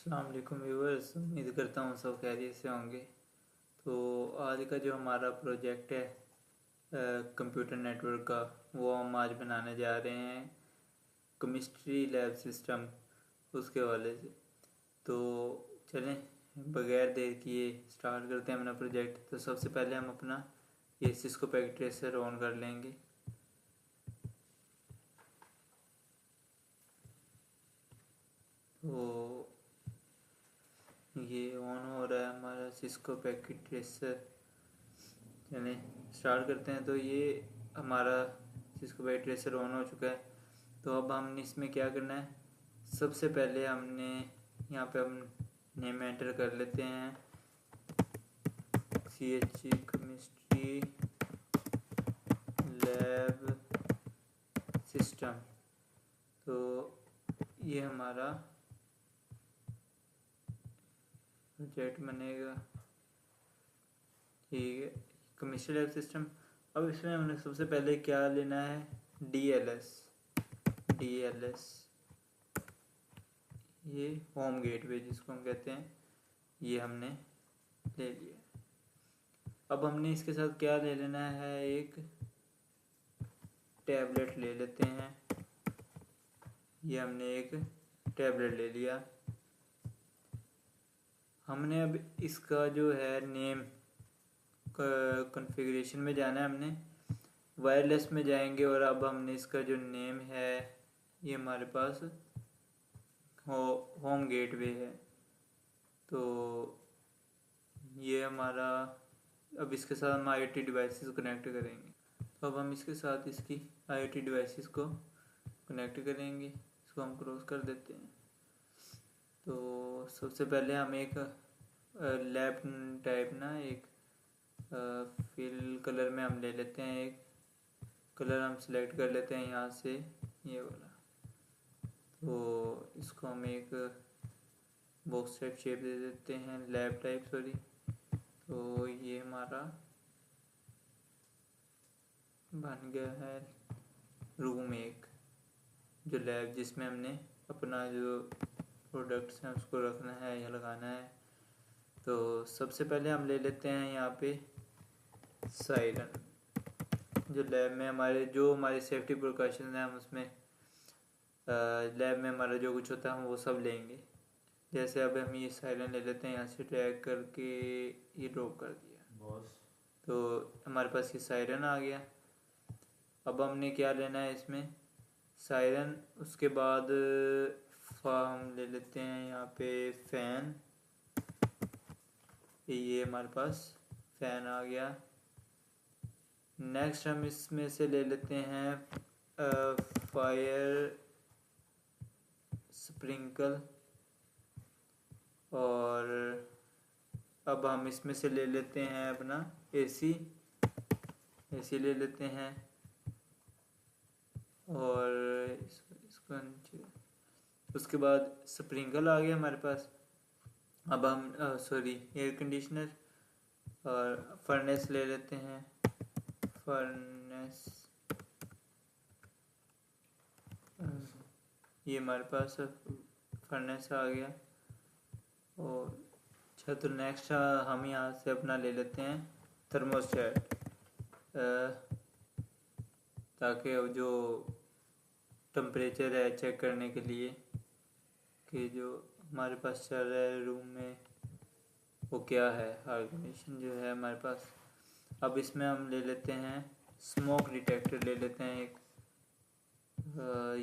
अस्सलाम वालेकुम व्यूअर्स, उम्मीद करता हूँ सब खैरियत से होंगे। तो आज का जो हमारा प्रोजेक्ट है कंप्यूटर नेटवर्क का, वो हम आज बनाने जा रहे हैं केमिस्ट्री लैब सिस्टम, उसके हवाले से। तो चलें बगैर देर किए स्टार्ट करते हैं अपना प्रोजेक्ट। तो सबसे पहले हम अपना ये सिस्को पैकेट ट्रेसर ऑन कर लेंगे। तो ये ऑन हो रहा है हमारा सिस्को पैकेट ट्रेसर। चलें स्टार्ट करते हैं। तो ये हमारा सिस्को पैकेट ट्रेसर ऑन हो चुका है। तो अब हमने इसमें क्या करना है, सबसे पहले हमने यहाँ पे हम नेम एंटर कर लेते हैं, CH केमिस्ट्री लैब सिस्टम। तो ये हमारा प्रोजेक्ट बनेगा, ठीक है, केमिस्ट्री लैब सिस्टम। अब इसमें हमने सबसे पहले क्या लेना है, DLS। ये होम गेटवे जिसको हम कहते हैं, ये हमने ले लिया। अब हमने इसके साथ क्या ले लेना है, एक टैबलेट ले लेते हैं। ये हमने एक टैबलेट ले लिया। हमने अब इसका जो है नेम कॉन्फ़िगरेशन में जाना है, हमने वायरलेस में जाएंगे और अब हमने इसका जो नेम है, ये हमारे पास होम गेटवे है। तो ये हमारा, अब इसके साथ हम IoT डिवाइसेस कनेक्ट करेंगे। तो अब हम इसके साथ इसकी IoT डिवाइसेस को कनेक्ट करेंगे। इसको हम क्रॉस कर देते हैं। तो सबसे पहले हम एक लैब टाइप ना एक फिल कलर में हम ले लेते हैं। एक कलर हम सिलेक्ट कर लेते हैं यहाँ से, ये वाला। तो इसको हम एक बॉक्स टाइप शेप दे देते हैं, लैब टाइप सॉरी। तो ये हमारा बन गया है रूम एक, जो लैब जिसमें हमने अपना जो प्रोडक्ट्स हैं उसको रखना है या लगाना है। तो सबसे पहले हम ले लेते हैं यहाँ पे सायरन। जो लैब में हमारी सेफ्टी प्रिकॉशन है, हम उसमें लैब में हमारा जो कुछ होता है हम वो सब लेंगे। जैसे अब हम ये सायरन ले लेते हैं, यहाँ से ड्रैग करके ये ड्रॉप कर दिया बॉस। तो हमारे पास ये सायरन आ गया। अब हमने क्या लेना है इसमें, सायरन। उसके बाद हम ले लेते हैं यहाँ पे फ़ैन। ये हमारे पास फ़ैन आ गया। नेक्स्ट हम इसमें से ले लेते हैं फायर स्प्रिंकल। और अब हम इसमें से ले लेते हैं अपना AC ले लेते हैं। और इसको नीचे, उसके बाद स्प्रिंकल आ गया हमारे पास। अब हम एयर कंडीशनर और फर्नेस ले लेते हैं। फर्नेस, ये हमारे पास फर्नेस आ गया। और अच्छा, तो नेक्स्ट हम यहाँ से अपना ले लेते हैं थर्मोस्टेट, ताकि जो टेम्परेचर है चेक करने के लिए कि जो हमारे पास चल रहा है रूम में वो क्या है, ऑर्गेनाइजेशन जो है हमारे पास। अब इसमें हम ले लेते हैं स्मोक डिटेक्टर ले लेते हैं एक।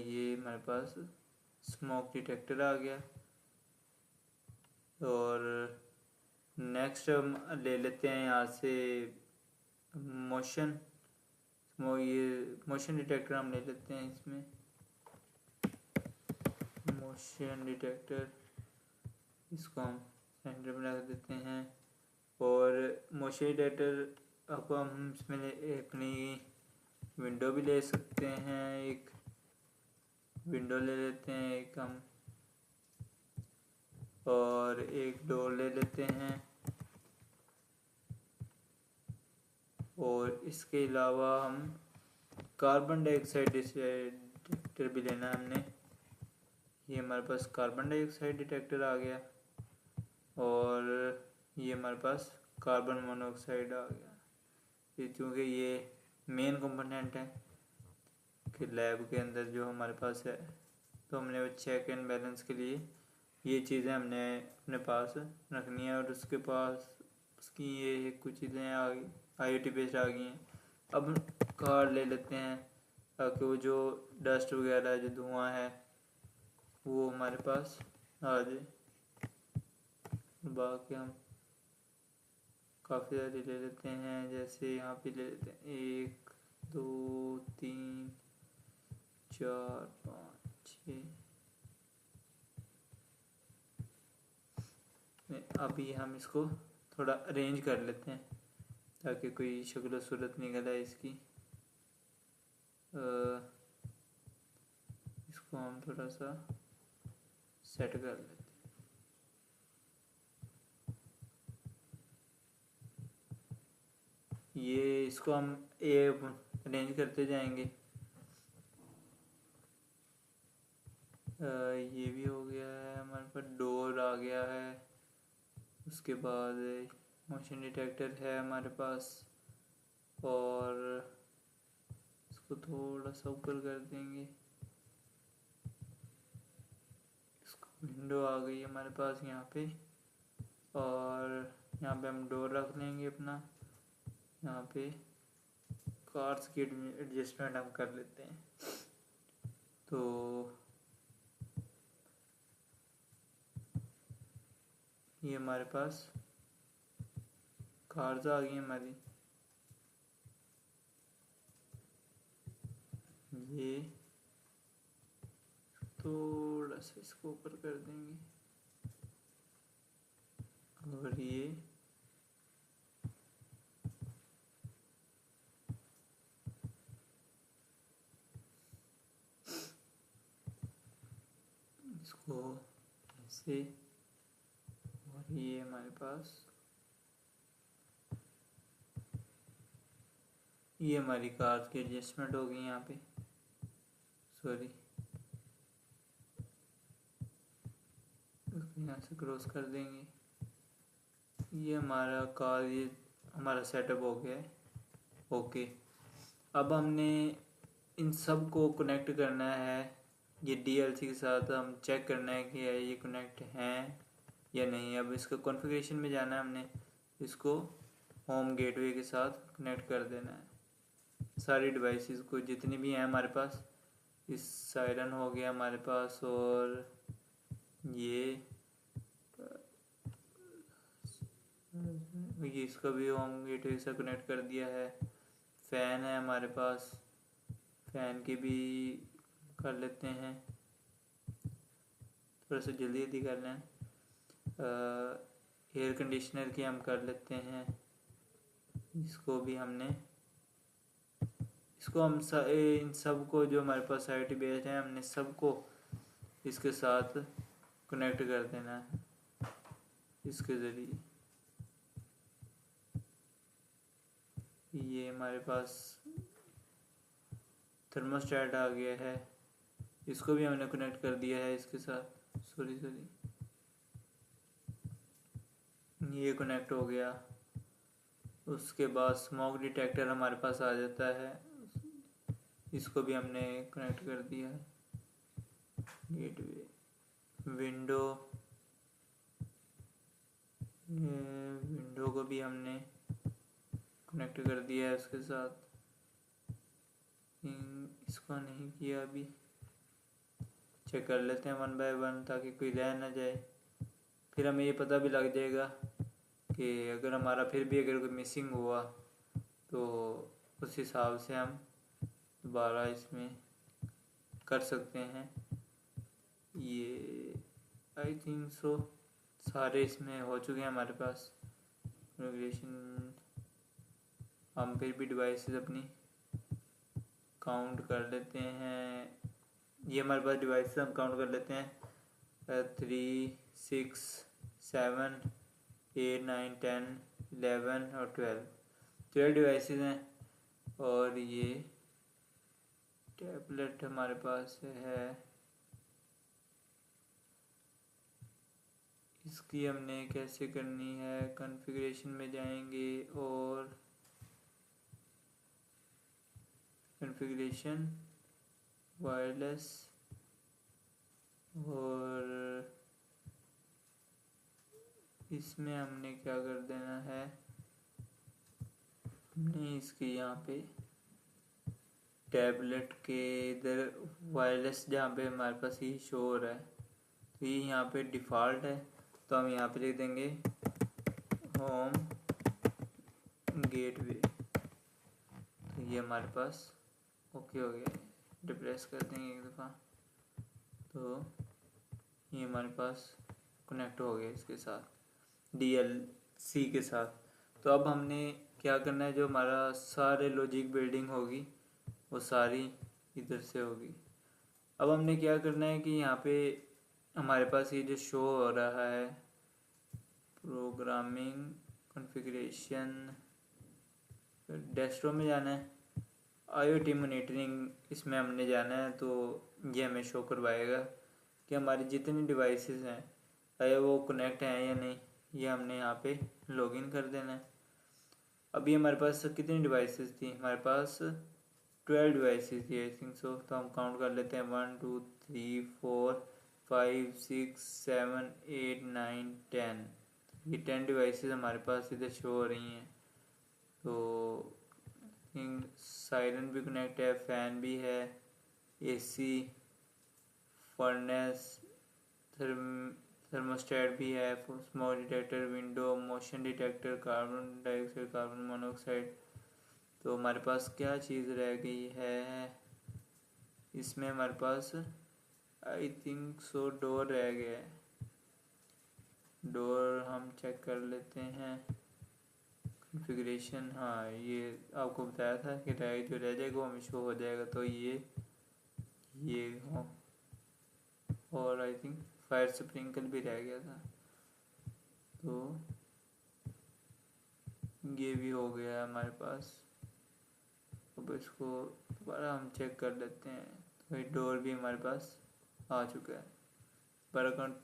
ये हमारे पास स्मोक डिटेक्टर आ गया। और नेक्स्ट हम ले लेते हैं यहाँ से ये मोशन डिटेक्टर हम ले लेते हैं। इसमें मोशन डिटेक्टर, इसको हम सेंटर में रख देते हैं। और मोशन डिटेक्टर अब हम इसमें अपनी विंडो भी ले सकते हैं, एक विंडो ले लेते हैं एक हम, और एक डोर ले लेते हैं। और इसके अलावा हम कार्बन डाइऑक्साइड डिटेक्टर भी लेना है हमने। ये हमारे पास कार्बन डाइऑक्साइड डिटेक्टर आ गया। और ये हमारे पास कार्बन मोनोऑक्साइड आ गया। ये चूँकि ये मेन कंपोनेंट है कि लैब के अंदर जो हमारे पास है, तो हमने वो चेक एंड बैलेंस के लिए ये चीज़ें हमने अपने पास रखनी है। और उसके पास उसकी ये कुछ चीज़ें आ गई, IoT बेस्ड आ गई हैं। अब कार ले लेते हैं ताकि वो जो डस्ट वगैरह जो धुआं है वो हमारे पास आ जाए। बाकी हम काफ़ी सारी ले लेते हैं, जैसे यहाँ पे ले लेते हैं 1 2 3 4 5 6। अभी हम इसको थोड़ा अरेंज कर लेते हैं ताकि कोई शक्ल सूरत निकल आए इसकी। इसको हम थोड़ा सा सेट कर लेते हैं। ये इसको हम अरेंज करते जाएंगे। ये भी हो गया है, हमारे पास डोर आ गया है। उसके बाद मोशन डिटेक्टर है हमारे पास, और इसको थोड़ा सा ऊपर कर देंगे। इसको विंडो आ गई हमारे पास यहाँ पे, और यहाँ पे हम डोर रख लेंगे अपना। यहाँ पे कार्स की एडजस्टमेंट हम कर लेते हैं। तो ये हमारे पास कार्स आ गई हमारी। ये थोड़ा सा इसको ऊपर कर देंगे, और ये इसको ऐसे, और ये हमारे पास ये हमारी कार की एडजस्टमेंट हो गई यहाँ पे। सॉरी, यहाँ से क्रॉस कर देंगे। ये हमारा कार, ये हमारा सेटअप हो गया है। ओके, अब हमने इन सब को कनेक्ट करना है। ये DLC के साथ हम चेक करना है कि ये कनेक्ट हैं या नहीं। अब इसका कॉन्फ़िगरेशन में जाना है, हमने इसको होम गेटवे के साथ कनेक्ट कर देना है। सारी डिवाइसेस को जितनी भी हैं हमारे पास। इस सायरन हो गया हमारे पास, और ये इसका भी होम गेटवे से कनेक्ट कर दिया है। फ़ैन है हमारे पास, फ़ैन के भी कर लेते हैं, थोड़ा सा जल्दी जल्दी कर लें। एयर कंडीशनर की हम कर लेते हैं। इसको भी हमने इसको हम इन सब को जो हमारे पास IoT बेस्ड है, हमने सबको इसके साथ कनेक्ट कर देना है इसके ज़रिए। ये हमारे पास थर्मोस्टेट आ गया है, इसको भी हमने कनेक्ट कर दिया है इसके साथ। सॉरी, ये कनेक्ट हो गया। उसके बाद स्मोक डिटेक्टर हमारे पास आ जाता है, इसको भी हमने कनेक्ट कर दिया है। गेटवे, विंडो को भी हमने कनेक्ट कर दिया है उसके साथ। इसको नहीं किया, अभी चेक कर लेते हैं 1 बाय 1 ताकि कोई रह ना जाए। फिर हमें ये पता भी लग जाएगा कि अगर हमारा फिर भी अगर कोई मिसिंग हुआ तो उस हिसाब से हम दोबारा इसमें कर सकते हैं। ये आई थिंक सो सारे इसमें हो चुके हैं हमारे पास कॉन्फ़िगरेशन। हम फिर भी डिवाइसेस अपनी काउंट कर लेते हैं। ये हमारे पास डिवाइसेस हम काउंट कर लेते हैं 3 6 7 8 9 10 11 और 12 डिवाइसेस हैं। और ये टैबलेट हमारे पास है इसकी हमने कैसे करनी है, कॉन्फ़िगरेशन में जाएंगे और कॉन्फ़िगरेशन वायरलेस और इसमें हमने क्या कर देना है, हमने इसके यहाँ पे टैबलेट के इधर वायरलेस जहाँ पे हमारे पास ये शो हो रहा है तो ये यहाँ पे डिफ़ॉल्ट है, तो हम यहाँ पे लिख देंगे होम गेटवे। तो ये हमारे पास ओके हो गया। रिप्लेस कर देंगे एक दफ़ा तो ये हमारे पास कनेक्ट हो गया इसके साथ, DLC के साथ। तो अब हमने क्या करना है, जो हमारा सारे लॉजिक बिल्डिंग होगी वो सारी इधर से होगी। अब हमने क्या करना है कि यहाँ पे हमारे पास ये जो शो हो रहा है प्रोग्रामिंग कॉन्फ़िगरेशन, डेस्कटॉप में जाना है, IoT मॉनिटरिंग इसमें हमने जाना है। तो ये हमें शो करवाएगा कि हमारी जितनी डिवाइसेस हैं चाहे वो कनेक्ट हैं या नहीं, ये हमने यहाँ पे लॉगिन कर देना है। अभी हमारे पास कितनी डिवाइसेस थी, हमारे पास 12 डिवाइसेस थी आई थिंक सो। तो हम काउंट कर लेते हैं 1 2 3 4 5 6 7 8 9 10। ये 10 डिवाइसेस हमारे पास इधर शो हो रही हैं। तो सायरन भी कनेक्ट है, फ़ैन भी है, AC, फर्नेस, थर्मोस्टेट भी है, smoke detector, window, motion detector, carbon dioxide, carbon monoxide. तो हमारे पास क्या चीज़ रह गई है इसमें, हमारे पास आई थिंक सो डोर रह गया है। डोर हम चेक कर लेते हैं, कॉन्फ़िगरेशन, हाँ ये आपको बताया था कि जो रह जाएगा वो हमें शो हो जाएगा। तो ये हो, और आई थिंक फायर स्प्रिंकल भी रह गया था, तो ये भी हो गया हमारे पास। अब इसको दोबारा हम चेक कर लेते हैं। तो ये डोर भी हमारे पास आ चुका है। पर अकाउंट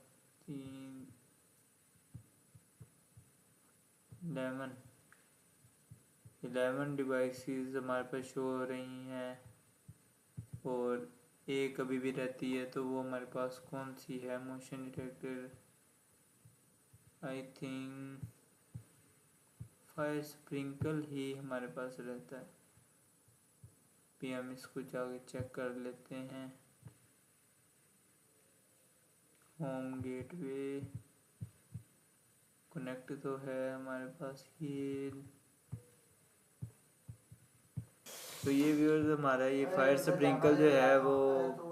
11 डिवाइसेस हमारे पास शो हो रही हैं और एक अभी भी रहती है। तो वो हमारे पास कौन सी है, motion detector, I think fire sprinkle ही हमारे पास रहता है। भी हम इसको जाके चेक कर लेते हैं। होम गेटवे कनेक्ट तो है हमारे पास ये। तो ये व्यूअर्स हमारा ये फायर स्प्रिंकल जो है वो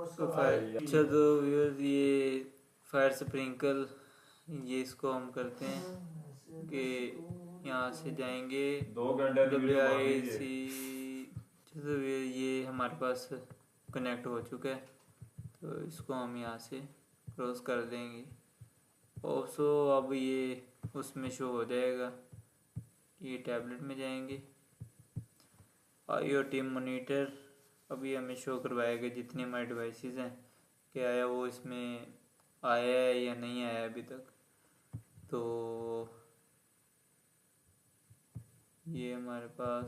अच्छा, तो व्यूअर्स ये फायर स्प्रिंकल, ये इसको हम करते हैं कि यहाँ से जाएंगे WIC। तो ये हमारे पास कनेक्ट हो चुका है, तो इसको हम यहाँ से क्रॉस कर देंगे। ऑल्सो अब ये उसमें शो हो जाएगा, ये टैबलेट में जाएंगे, IoT मॉनिटर अभी हमें शो करवाएगा जितनी हमारी डिवाइसेस हैं, क्या आया वो इसमें आया है या नहीं आया अभी तक। तो ये हमारे पास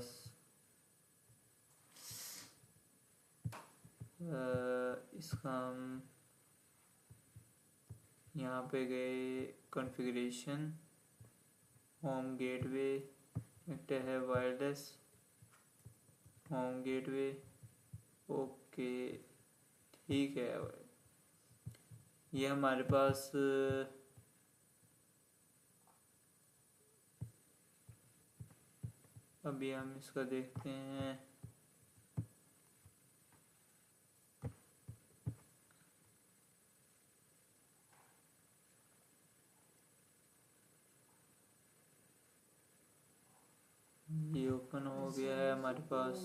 इसका हम यहाँ पे गए, कॉन्फ़िगरेशन, होम गेटवे, एक है वायरलेस, होम गेटवे, ओके ठीक है। ये हमारे पास अभी हम इसका देखते हैं। ये ओपन हो गया है हमारे पास।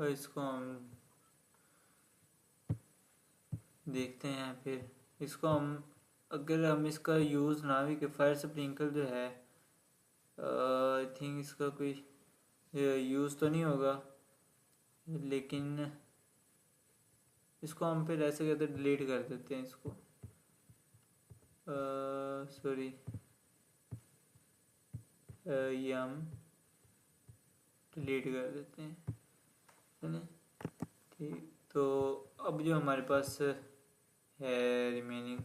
इसको हम देखते हैं, फिर इसको हम अगर हम इसका यूज़ ना भी, कि फायर स्प्रिंकल जो है आई थिंक इसका कोई यूज़ तो नहीं होगा, लेकिन इसको हम फिर ऐसे कहते डिलीट कर देते हैं इसको, सॉरी ये हम डिलीट कर देते हैं, है ना। ठीक, तो अब जो हमारे पास है रिमेनिंग,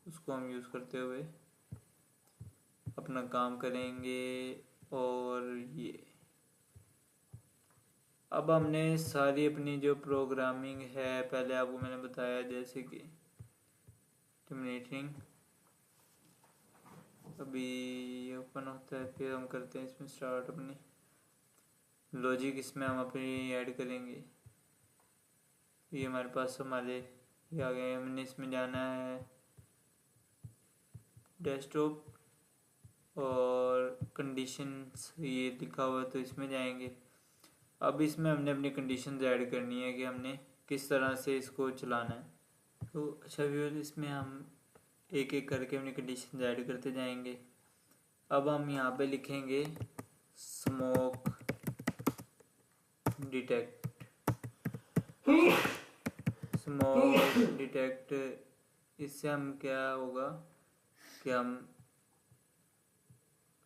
उसको हम यूज़ करते हुए अपना काम करेंगे। और ये अब हमने सारी अपनी जो प्रोग्रामिंग है, पहले आपको मैंने बताया जैसे कि टर्मिनेटिंग, अभी ओपन होता है, फिर हम करते हैं इसमें स्टार्ट अपनी लॉजिक, इसमें हम अपनी ऐड करेंगे। ये हमारे पास हमारे ये आ गए, हमने इसमें जाना है डेस्कटॉप और कंडीशंस ये लिखा हुआ है तो इसमें जाएंगे। अब इसमें हमने अपनी कंडीशंस ऐड करनी है कि हमने किस तरह से इसको चलाना है। तो अच्छा व्यूअर, इसमें हम एक एक करके अपनी कंडीशंस ऐड करते जाएंगे। अब हम यहाँ पे लिखेंगे स्मोक डिटेक्ट, स्मोक डिटेक्ट। इससे हम क्या होगा कि हम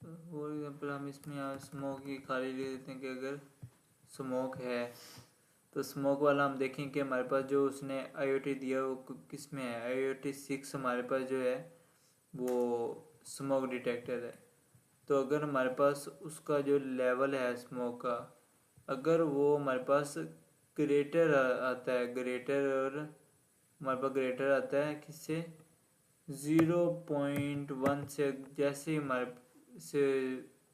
फॉर एग्जाम्पल हम इसमें यहाँ स्मोक की खाली ले देते हैं कि अगर स्मोक है तो स्मोक वाला हम देखें कि हमारे पास जो उसने IoT दिया वो किस में है। IoT 6 हमारे पास जो है वो स्मोक डिटेक्टर है। तो अगर हमारे पास उसका जो लेवल है स्मोक का, अगर वो हमारे पास ग्रेटर आता है, ग्रेटर, और हमारे पास ग्रेटर आता है किससे 0.1 से, जैसे ही हमारे से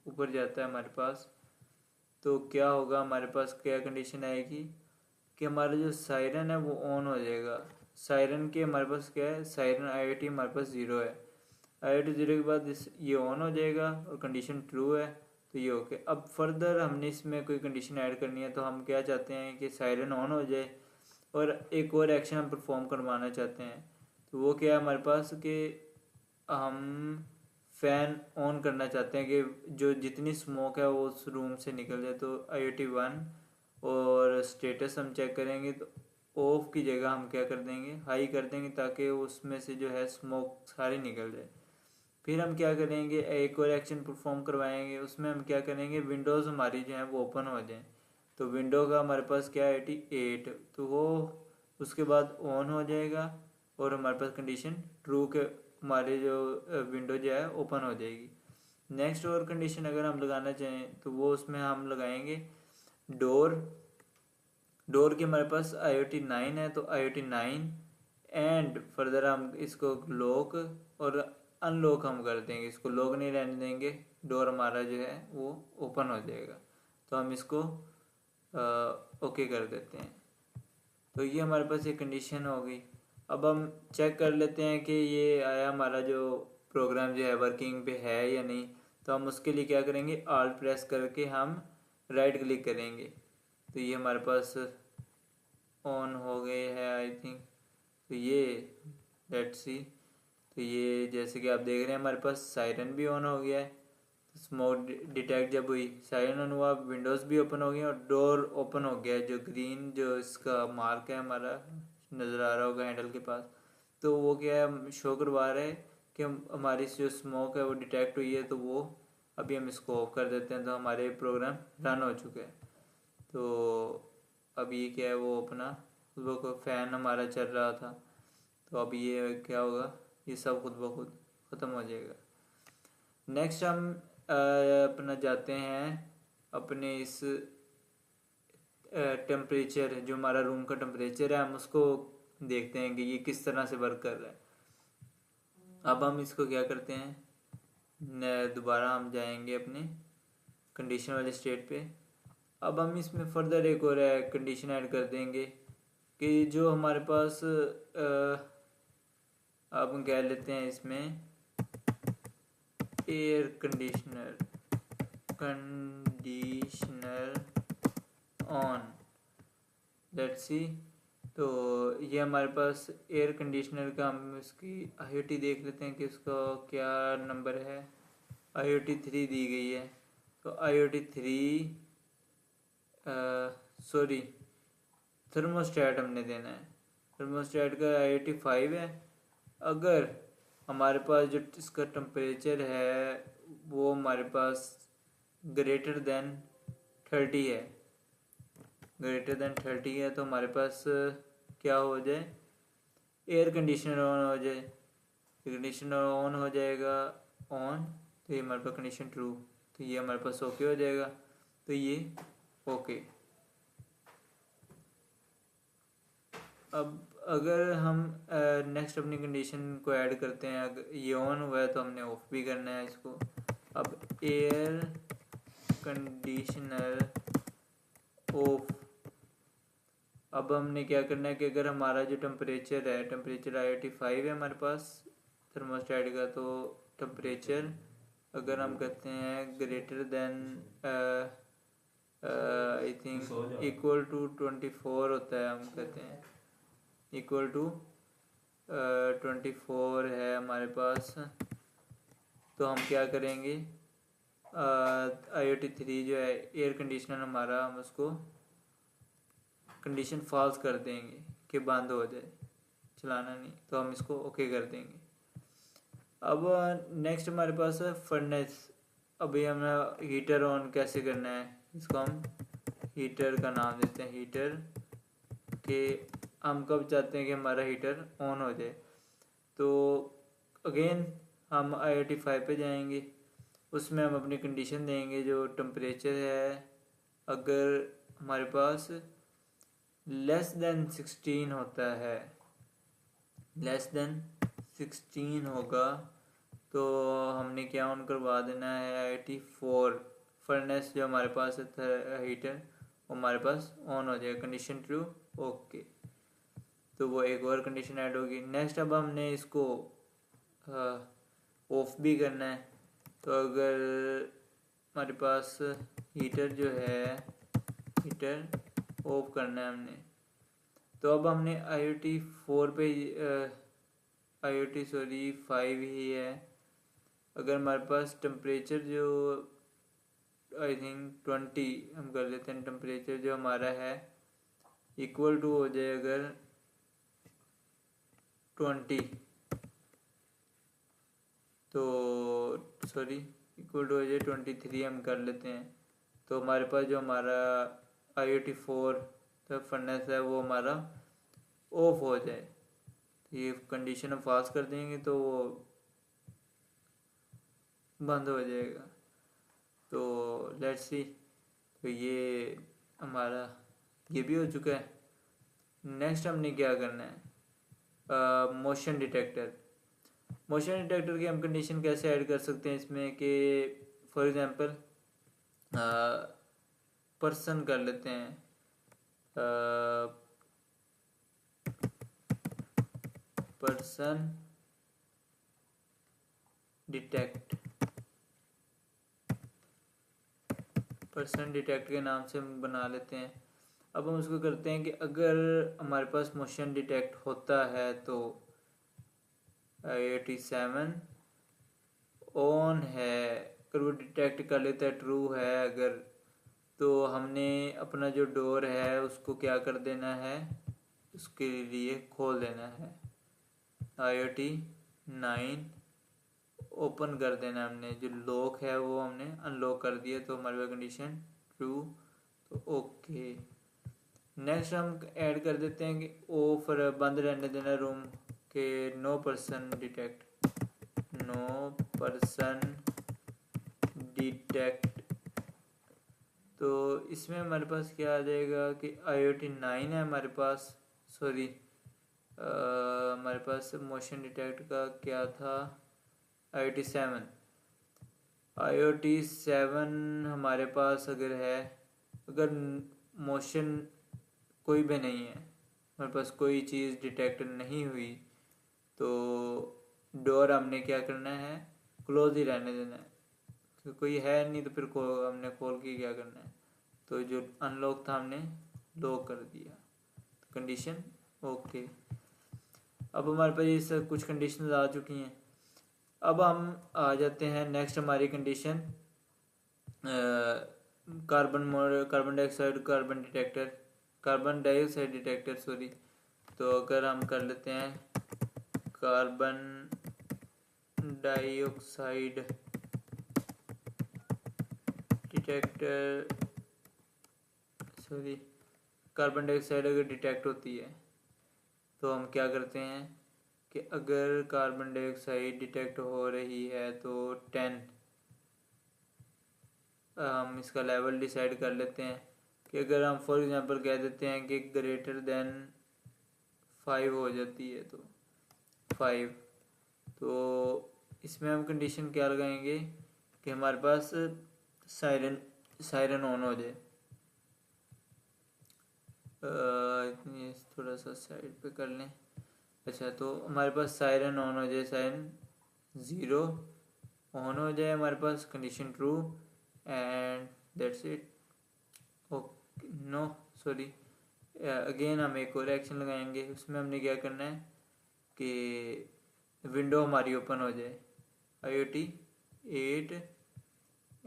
ऊपर जाता है हमारे पास, तो क्या होगा, हमारे पास क्या कंडीशन आएगी कि हमारा जो सायरन है वो ऑन हो जाएगा। सायरन के हमारे पास क्या है, सायरन IoT हमारे पास 0 है, IoT 0 के बाद ये ऑन हो जाएगा और कंडीशन ट्रू है तो ये ओके। अब फर्दर हमने इसमें कोई कंडीशन ऐड करनी है, तो हम क्या चाहते हैं कि सायरन ऑन हो जाए और एक और एक्शन हम परफॉर्म करवाना चाहते हैं। तो वो क्या है हमारे पास कि हम फ़ैन ऑन करना चाहते हैं कि जो जितनी स्मोक है वो उस रूम से निकल जाए। तो IoT 1 और स्टेटस हम चेक करेंगे तो ऑफ की जगह हम क्या कर देंगे, हाई कर देंगे, ताकि उसमें से जो है स्मोक सारी निकल जाए। फिर हम क्या करेंगे, एक और एक्शन परफॉर्म करवाएंगे, उसमें हम क्या करेंगे, विंडोज़ हमारी जो है वो ओपन हो जाए। तो विंडो का हमारे पास क्या है 8, तो वो उसके बाद ऑन हो जाएगा और हमारे पास कंडीशन ट्रू के हमारे जो विंडो जो है ओपन हो जाएगी। नेक्स्ट और कंडीशन अगर हम लगाना चाहें तो वो उसमें हम लगाएंगे डोर। डोर के हमारे पास IoT 9 है, तो IoT 9 एंड फर्दर हम इसको लॉक और अनलॉक हम कर देंगे, इसको लॉक नहीं रहने देंगे, डोर हमारा जो है वो ओपन हो जाएगा। तो हम इसको ओके कर देते हैं। तो ये हमारे पास एक कंडीशन हो गई। अब हम चेक कर लेते हैं कि ये आया हमारा जो प्रोग्राम जो है वर्किंग पे है या नहीं। तो हम उसके लिए क्या करेंगे, ALT प्रेस करके हम राइट क्लिक करेंगे, तो ये हमारे पास ऑन हो गए है आई थिंक। तो ये लेट्स सी, तो ये जैसे कि आप देख रहे हैं हमारे पास सायरन भी ऑन हो गया है। स्मोक डिटेक्ट जब हुई, सायरन ऑन हुआ, विंडोज़ भी ओपन हो गई और डोर ओपन हो गया है। जो ग्रीन जो इसका मार्क है हमारा नज़र आ रहा होगा हैंडल के पास, तो वो क्या है शो करवा रहा है कि हमारी जो स्मोक है वो डिटेक्ट हुई है। तो वो अभी हम इसको ऑफ कर देते हैं, तो हमारे प्रोग्राम रन हो चुके हैं। तो अब ये क्या है वो अपना वो फ़ैन हमारा चल रहा था, तो अब ये क्या होगा, ये सब खुद ब खुद ख़त्म हो जाएगा। नेक्स्ट हम अपना जाते हैं अपने इस टेम्परेचर, जो हमारा रूम का टेम्परेचर है, हम उसको देखते हैं कि ये किस तरह से वर्क कर रहा है। अब हम इसको क्या करते हैं, दोबारा हम जाएंगे अपने कंडीशन वाले स्टेट पे। अब हम इसमें फर्दर एक और कंडीशन ऐड कर देंगे कि जो हमारे पास अब हम कह लेते हैं इसमें air conditioner on, let's see. तो ये हमारे पास एयर कंडीशनर का हम इसकी IoT देख लेते हैं कि इसका क्या नंबर है। IoT 3 दी गई है, तो IoT 3 सॉरी थर्मोस्टेट हमने देना है। थर्मोस्टेट का IoT 5 है। अगर हमारे पास जो इसका टेम्परेचर है वो हमारे पास ग्रेटर देन 30 है, ग्रेटर देन 30 है, तो हमारे पास क्या हो जाए, एयर कंडीशनर ऑन हो जाए। कंडीशनर ऑन हो जाएगा ऑन, तो ये हमारे पास कंडीशन ट्रू, तो ये हमारे पास ओके हो जाएगा। तो ये ओके। अब अगर हम नेक्स्ट अपनी कंडीशन को ऐड करते हैं, अगर ये ऑन हुआ है तो हमने ऑफ भी करना है इसको। अब एयर कंडीशनर ऑफ। अब हमने क्या करना है कि अगर हमारा जो टेम्परेचर है, टेम्परेचर IoT 5 है हमारे पास थर्मोस्टेट का, तो टेम्परेचर अगर हम कहते हैं greater than I think equal to 24 होता है, हम कहते हैं इक्वल टू 24 है हमारे पास, तो हम क्या करेंगे, IoT 3 जो है एयर कंडीशनर हमारा, हम उसको कंडीशन फॉल्स कर देंगे कि बंद हो जाए, चलाना नहीं, तो हम इसको ओके कर देंगे। अब नेक्स्ट हमारे पास है फर्नेस। अभी हमें हीटर ऑन कैसे करना है, इसको हम हीटर का नाम देते हैं हीटर, कि हम कब चाहते हैं कि हमारा हीटर ऑन हो जाए। तो अगेन हम IoT 5 पे जाएंगे, उसमें हम अपनी कंडीशन देंगे जो टेम्परेचर है, अगर हमारे पास लेस देन 16 होता है, लेस देन 16 होगा, तो हमने क्या ऑन करवा देना है, IoT 4 फर्नेस जो हमारे पास है हीटर, वो हमारे पास ऑन हो जाएगा, कंडीशन ट्रू ओके। तो वो एक और कंडीशन ऐड होगी। नेक्स्ट अब हमने इसको ऑफ भी करना है, तो अगर हमारे पास हीटर जो है, हीटर ऑफ करना है हमने, तो अब हमने IoT 4 पे IoT 5 ही है। अगर हमारे पास टेम्परेचर जो आई थिंक 20 हम कर लेते हैं, टेम्परेचर जो हमारा है इक्वल टू हो जाए अगर 20, तो सॉरी इक्वल टू हो जाए 23 हम कर लेते हैं, तो हमारे पास जो हमारा IoT 4 तो फर्नेस है वो हमारा ऑफ हो जाए। ये कंडीशन हम फॉल्स कर देंगे तो वो बंद हो जाएगा। तो लेट्स सी, तो ये हमारा ये भी हो चुका है। नेक्स्ट हमने क्या करना है, मोशन डिटेक्टर। मोशन डिटेक्टर की हम कंडीशन कैसे ऐड कर सकते हैं इसमें, कि फॉर एग्जांपल पर्सन कर लेते हैं, पर्सन डिटेक्ट, पर्सन डिटेक्ट के नाम से हम बना लेते हैं। अब हम उसको करते हैं कि अगर हमारे पास मोशन डिटेक्ट होता है तो IoT 7 ऑन है, अगर वो डिटेक्ट कर लेता है ट्रू है अगर, तो हमने अपना जो डोर है उसको क्या कर देना है, उसके लिए खोल देना है। IoT 9 ओपन कर देना, हमने जो लॉक है वो हमने अनलॉक कर दिया, तो हमारे पास कंडीशन ट्रू, तो ओके। नेक्स्ट हम ऐड कर देते हैं कि ऑफ बंद रहने देना रूम के, no person detect, no person detect. तो इसमें हमारे पास क्या आ जाएगा कि IoT 9 है हमारे पास, सॉरी हमारे पास मोशन डिटेक्ट का क्या था, IoT 7, IoT 7 हमारे पास अगर है, अगर मोशन कोई भी नहीं है, हमारे पास कोई चीज़ डिटेक्ट नहीं हुई, तो डोर हमने क्या करना है, क्लोज ही रहने देना है, तो कोई है नहीं तो फिर हमने खोल के क्या करना है, तो जो अनलॉक था हमने लॉक कर दिया, कंडीशन ओके। अब हमारे पास ये सब कुछ कंडीशंस आ चुकी हैं। अब हम आ जाते हैं नेक्स्ट हमारी condition, carbon dioxide carbon detector. Carbon dioxide detector sorry. तो अगर हम कर लेते हैं carbon dioxide detector sorry carbon dioxide अगर डिटेक्ट होती है तो हम क्या करते हैं कि अगर कार्बन डाइऑक्साइड डिटेक्ट हो रही है तो 10 हम इसका लेवल डिसाइड कर लेते हैं कि अगर हम फॉर एग्जांपल कह देते हैं कि ग्रेटर देन 5 हो जाती है तो 5, तो इसमें हम कंडीशन क्या लगाएंगे कि हमारे पास सायरन ऑन हो जाए। ये थोड़ा सा साइड पे कर लें। अच्छा, तो हमारे पास सायरन ऑन हो जाए, सायरन 0 ऑन हो जाए हमारे पास, condition true, and that's it. Okay, no sorry, again हम एक और एक्शन लगाएंगे। उसमें हमने क्या करना है कि विंडो हमारी ओपन हो जाए IoT 8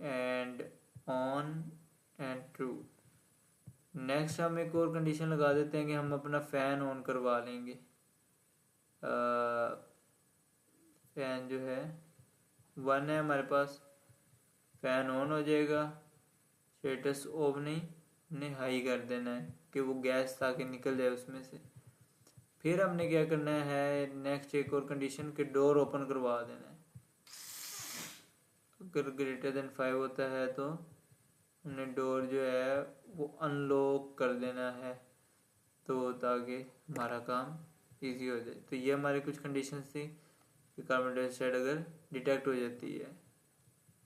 and on and true. Next हम एक और कंडीशन लगा देते हैं कि हम अपना फ़ैन ऑन करवा लेंगे। फ़ैन जो है 1 है हमारे पास, फ़ैन ऑन हो जाएगा, स्टेटस ऑफ नहीं, हमने हाई कर देना है कि वो गैस ताकि निकल जाए उसमें से। फिर हमने क्या करना है नेक्स्ट एक और कंडीशन कि डोर ओपन करवा देना है। अगर ग्रेटर देन 5 होता है तो हमने डोर जो है वो अनलॉक कर देना है तो ताकि हमारा काम इजी हो जाए। तो ये हमारी कुछ कंडीशंस थी कि कार्बन डाइऑक्साइड अगर डिटेक्ट हो जाती है,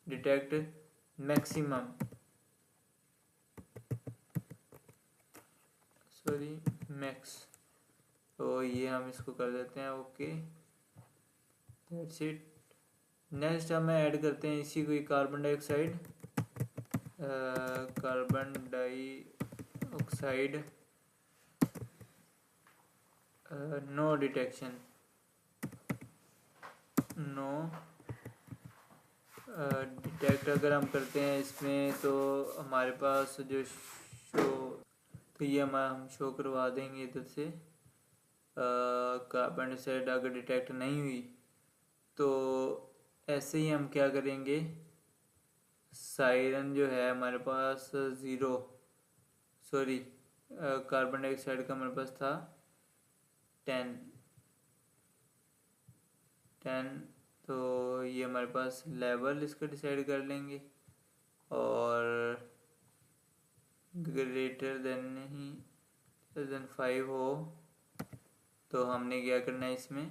डिटेक्ट मैक्सिमम सॉरी मैक्स, तो ये हम इसको कर देते हैं ओके, दैट्स इट। नेक्स्ट हम ऐड करते हैं इसी को carbon dioxide no detection, no detect अगर हम करते हैं इसमें तो हमारे पास जो शो, तो ये हम शो करवा देंगे इधर से। कार्बन डाइऑक्साइड अगर डिटेक्ट नहीं हुई तो ऐसे ही हम क्या करेंगे, सायरन जो है हमारे पास 0 सॉरी कार्बन डाइऑक्साइड का हमारे पास था 10, तो ये हमारे पास लेवल इसका डिसाइड कर लेंगे, और ग्रेटर देन नहीं देन 5 हो तो हमने क्या करना है इसमें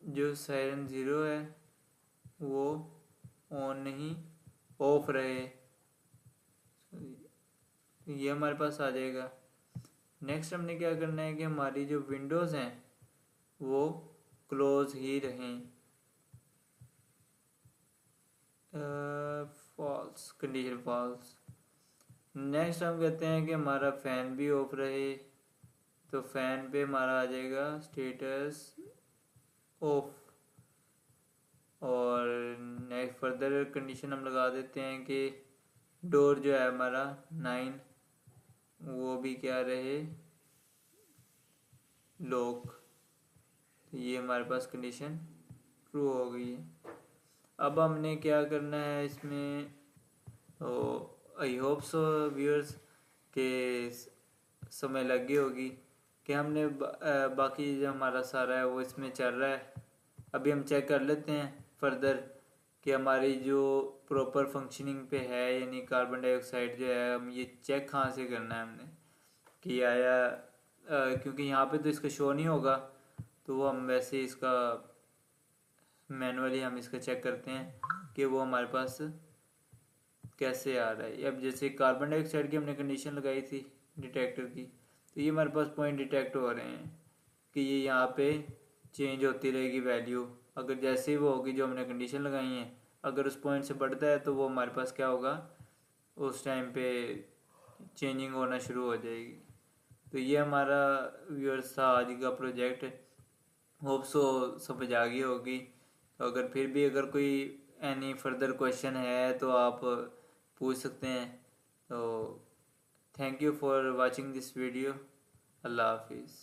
जो सायरन 0 है वो ऑन नहीं ऑफ रहे, ये हमारे पास आ जाएगा। नेक्स्ट हमने क्या करना है कि हमारी जो विंडोज़ हैं वो क्लोज ही रहें, फॉल्स, कंडीशन फॉल्स। नेक्स्ट हम कहते हैं कि हमारा फ़ैन भी ऑफ रहे, तो फ़ैन पे हमारा आ जाएगा स्टेटस ऑफ, और नेक्स्ट फर्दर कंडीशन हम लगा देते हैं कि डोर जो है हमारा 9 वो भी क्या रहे लॉक, तो ये हमारे पास कंडीशन ट्रू हो गई है। अब हमने क्या करना है इसमें, तो आई होप सो व्यूअर्स के समय लग गई होगी कि हमने बाकी जो हमारा सारा है वो इसमें चल रहा है। अभी हम चेक कर लेते हैं फर्दर कि हमारी जो प्रॉपर फंक्शनिंग पे है, यानी कार्बन डाइऑक्साइड जो है हम ये चेक कहाँ से करना है हमने कि आया, क्योंकि यहाँ पे तो इसका शो नहीं होगा, तो हम वैसे इसका मैनुअली हम इसका चेक करते हैं कि वो हमारे पास कैसे आ रहा है। अब जैसे कार्बन डाइऑक्साइड की हमने कंडीशन लगाई थी डिटेक्टर की, तो ये हमारे पास पॉइंट डिटेक्ट हो रहे हैं कि ये यहाँ पे चेंज होती रहेगी वैल्यू। अगर जैसे ही वो होगी जो हमने कंडीशन लगाई है, अगर उस पॉइंट से बढ़ता है तो वो हमारे पास क्या होगा, उस टाइम पे चेंजिंग होना शुरू हो जाएगी। तो ये हमारा व्यूअर्स था आज का प्रोजेक्ट, होप सो समझ आ गई होगी। तो अगर फिर भी अगर कोई एनी फर्दर क्वेश्चन है तो आप पूछ सकते हैं। तो thank you for watching this video. अल्लाह हाफिज़।